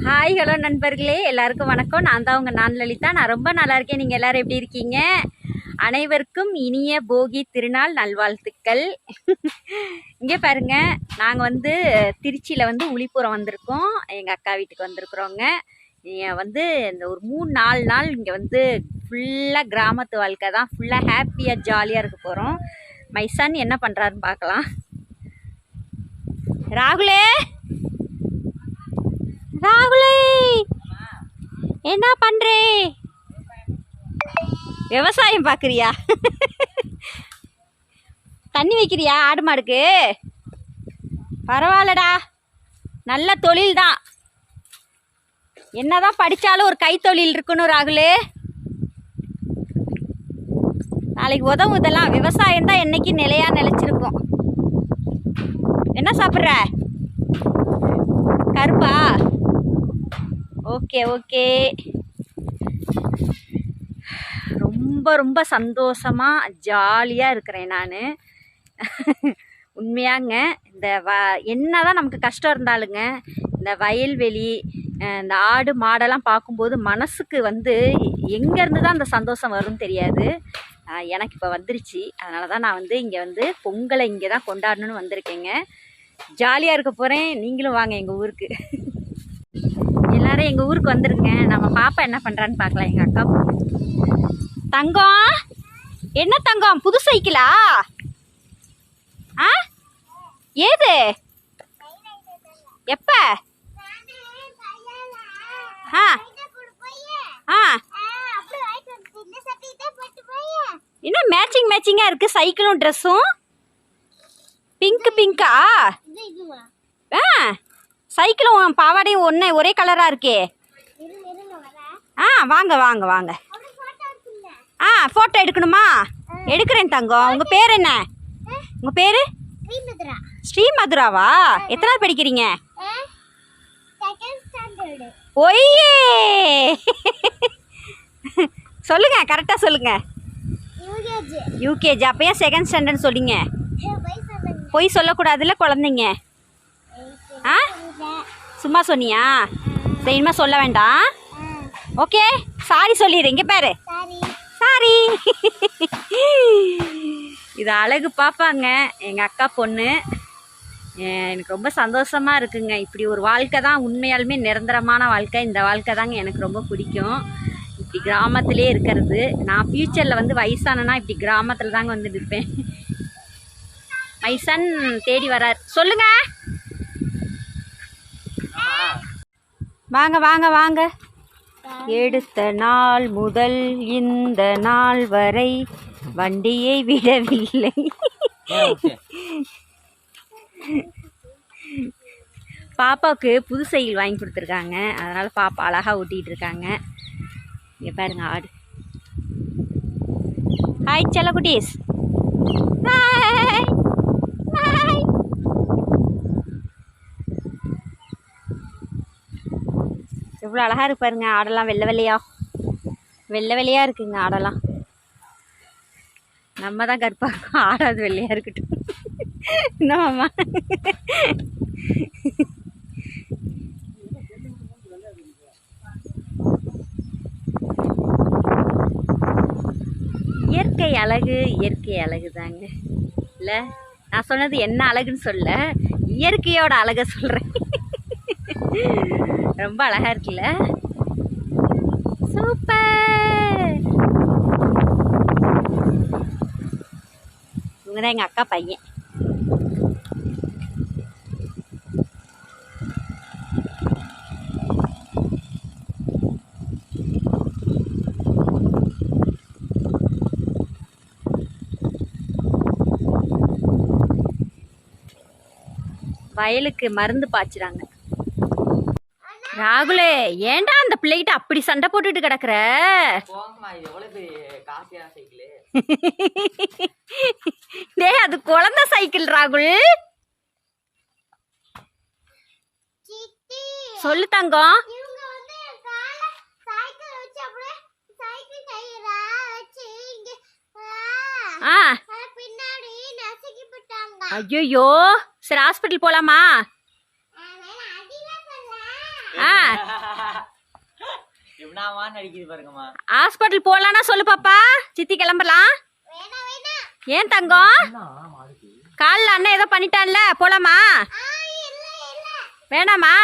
Hi hello நண்பர்களே, எல்லாருக்கும் வணக்கம். நான் தான் உங்கள் லலிதா. நான் ரொம்ப நல்லா இருக்கேன். நீங்கள் எல்லோரும் எப்படி இருக்கீங்க? அனைவருக்கும் இனிய போகி திருநாள் நல்வாழ்த்துக்கள். இங்கே பாருங்கள், நாங்கள் திருச்சியில் உளிப்புறம் வந்திருக்கோம். எங்கள் அக்கா வீட்டுக்கு வந்திருக்குறோங்க. இந்த ஒரு 3-4 நாள் இங்கே ஃபுல்லாக கிராமத்து வாழ்க்கை தான். ஃபுல்லாக ஹாப்பியாக ஜாலியாக இருக்க போகிறோம். மை சன் என்ன பண்ணுறாருன்னு பார்க்கலாம். ராகுலே ராகுலே, என்ன பண்றே? விவசாயம் பார்க்குறியா? தண்ணி வைக்கிறியா ஆடு மாடுக்கு? பரவாயில்லடா, நல்ல தொழில் தான். என்னதான் படித்தாலும் ஒரு கைத்தொழில் இருக்கணும் ராகுலே. நாளைக்கு உதவுதெல்லாம். விவசாயம் தான் என்னைக்கு நிலையாக நிலைச்சிருக்கும். என்ன சாப்பிட்ற? கருப்பா? Okay okay. ரொம்ப ரொம்ப சந்தோஷமாக ஜாலியாக இருக்கிறேன் நான். உண்மையாங்க, இந்த என்ன தான் நமக்கு கஷ்டம் இருந்தாலுங்க, இந்த வயல்வெளி, இந்த ஆடு மாடெல்லாம் பார்க்கும்போது மனசுக்கு எங்கேருந்து தான் அந்த சந்தோஷம் வரும்னு தெரியாது. எனக்கு இப்போ வந்துருச்சு. அதனால தான் நான் இங்கே பொங்கலை இங்கே தான் கொண்டாடணும்னு வந்திருக்கேங்க. ஜாலியாக இருக்க போகிறேன். நீங்களும் வாங்க எங்கள் ஊருக்கு. எல்லாரும் எங்கள் ஊருக்கு வந்துருங்க. நம்ம பாப்பா என்ன பண்ணுறான்னு பார்க்கலாம். எங்கள் அக்கா தங்கம், என்ன தங்கம், புது சைக்கிளா? ஆ, ஏது? எப்ப? ஆ ஆ, என்ன மேட்சிங் மேட்சிங்காக இருக்குது சைக்கிளும் ட்ரெஸ்ஸும்? பிங்க்கா? ஆ, சைக்கிளும் பாவாடையும் ஒரே கலராக இருக்கே. ஆ, வாங்க வாங்க வாங்க. ஆ, ஃபோட்டோ எடுக்கணுமா? எடுக்கிறேன் தங்கம். உங்கள் பேர் என்ன? உங்கள் பேர்? ஸ்ரீமதுராவா? எத்தனாவது படிக்கிறீங்க? ஒய்யே, சொல்லுங்க, கரெக்டாக சொல்லுங்க. யூகேஜி. அப்போ ஏன் செகண்ட் ஸ்டாண்டர்ட்னு சொல்லிங்க? பொய் சொல்லக்கூடாதுல்ல குழந்தைங்க. ஆ, சும்மா சொன்னியா? சரி, இனிமேல் சொல்ல வேண்டாம். ஓகே, சாரி சொல்லிடுறேன். இங்கே பாரு, சாரி. இது அழகு பாப்பாங்க, எங்கள் அக்கா பொண்ணு. எனக்கு ரொம்ப சந்தோஷமாக இருக்குங்க. இப்படி ஒரு வாழ்க்கை தான் உண்மையாலுமே நிரந்தரமான வாழ்க்கை. இந்த வாழ்க்கை தாங்க எனக்கு ரொம்ப பிடிக்கும். இப்படி கிராமத்திலே இருக்கிறது. நான் ஃப்யூச்சரில் வயசானனா இப்படி கிராமத்தில் தாங்க இருப்பேன். மை சன் தேடி வரார். சொல்லுங்க. வாங்க வாங்க வாங்க. எடுத்த நாள் முதல் இந்த நாள் வரை வண்டியை விடவில்லை. பாப்பாவுக்கு புது சைக்கிள் வாங்கி கொடுத்துருக்காங்க. அதனால் பாப்பா அழகாக ஓட்டிகிட்டு இருக்காங்க. இங்கே பாருங்க ஆடு. ஹாய் செல்ல குட்டீஸ். Hi hi. எவ்வளோ அழகாக இருப்பாருங்க ஆடெல்லாம். வெள்ளை வெள்ளையாக இருக்குங்க ஆடெல்லாம். நம்ம தான் கருப்பாக இருக்கும், ஆடாது வெள்ளையாக இருக்கட்டும். என்னம்மா? இயற்கை அழகு தாங்க. இல்லை, நான் சொன்னது என்ன அழகுன்னு சொல்ல, இயற்கையோட அழகை சொல்கிறேன். ரொம்ப அழகா இருக்குல்ல? சூப்பர். இவங்க தான் எங்கள் அக்கா பையன். வயலுக்கு மருந்து பாய்ச்சுறாங்க. ராகுலே, ஏன்டா அந்த பிள்ளைகிட்ட அப்படி சண்டை போட்டுட்டு கிடக்குற? டேய், அது குழந்தை சைக்கிள் ராகுல். சொல்லு தங்கம். ஐயோ, சரி ஹாஸ்பிட்டல் போலாமா? ஆ ஹாஸ்பிட்டல் போலான்னா சொல்லு பாப்பா, சித்தி கிளம்பலாம். ஏன் தங்கம், காலில் அண்ணன் ஏதோ பண்ணிட்டான்ல, போலாமா? வேணாமா?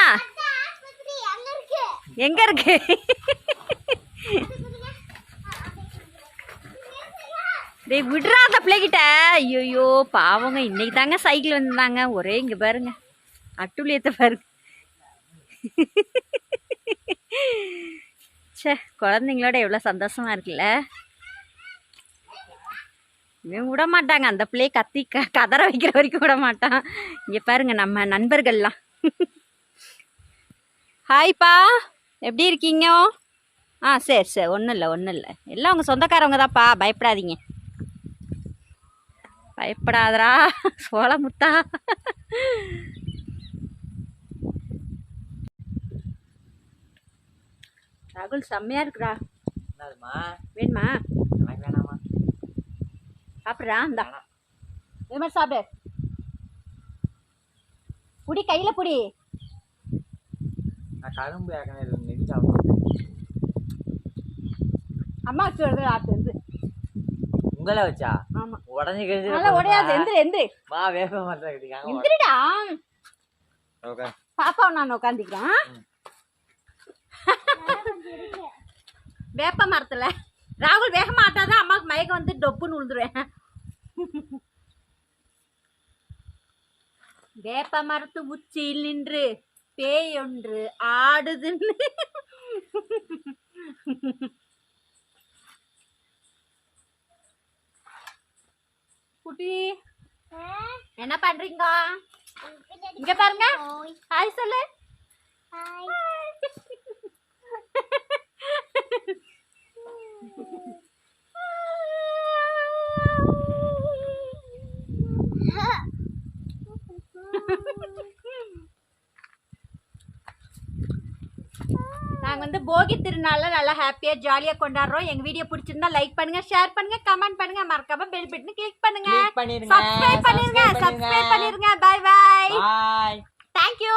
எங்க இருக்கு? டேய் விடுறா அந்த பிள்ளைகிட்ட. ஐயோ பாவங்க, இன்னைக்கு தாங்க சைக்கிள் வந்தாங்க. ஒரே இங்க பாருங்க அட்டுலியத்தை பாருங்க. சே, குழந்தைங்களோட எவ்வளோ சந்தோஷமா இருக்குல்ல. இவன் விட மாட்டாங்க, அந்த பிள்ளையை கத்தி கதற வைக்கிற வரைக்கும் விட மாட்டான். இங்கே பாருங்க நம்ம நண்பர்கள்லாம். ஹாய்ப்பா, எப்படி இருக்கீங்க? ஆ சரி சரி, ஒன்றும் இல்லை ஒன்றும் இல்லை, எல்லாம் உங்கள் சொந்தக்காரவங்க தான்ப்பா, பயப்படாதீங்க. பயப்படாதரா சோளமுத்தா. ராகுல் செம்மையா இருக்குடா. வேணுமா? சாப்பிட்றா, இந்தா இது மாதிரி சாப்பிடு. புடி, கையில் புடி. அம்மா வச்சு வருது ஆட்டு இருந்து உங்களை வச்சா? ஆமா, உடனே உடையாது. எந்திரி எந்திரி, வா, வேப்ப மரத்துல எந்திரிடா. பாப்பா நான் உட்காந்துக்கிறேன் வேப்ப மரத்துல. ராகுல் வேக மாட்டாதான், அம்மாவுக்கு மயக்கம் வந்து டொப்புன்னு விழுந்துருவேன். வேப்ப மரத்து உச்சியில் நின்று பேய் ஒன்று ஆடுதுன்னு. குட்டி என்ன பண்றீங்க? இங்க பாருங்க, ஹாய் சொல்லு. நாங்கள் வந்து போகி திருநாள நல்லா ஹாப்பியாக ஜாலியாக கொண்டாடுறோம். எங்கள் வீடியோ பிடிச்சிருந்தா லைக் பண்ணுங்க, ஷேர் பண்ணுங்க, கமெண்ட் பண்ணுங்க, மறக்காம பெல் பட்டனை கிளிக் பண்ணுங்க, சப்ஸ்கிரைப் பண்ணிருங்க. Bye bye. தேங்க்யூ.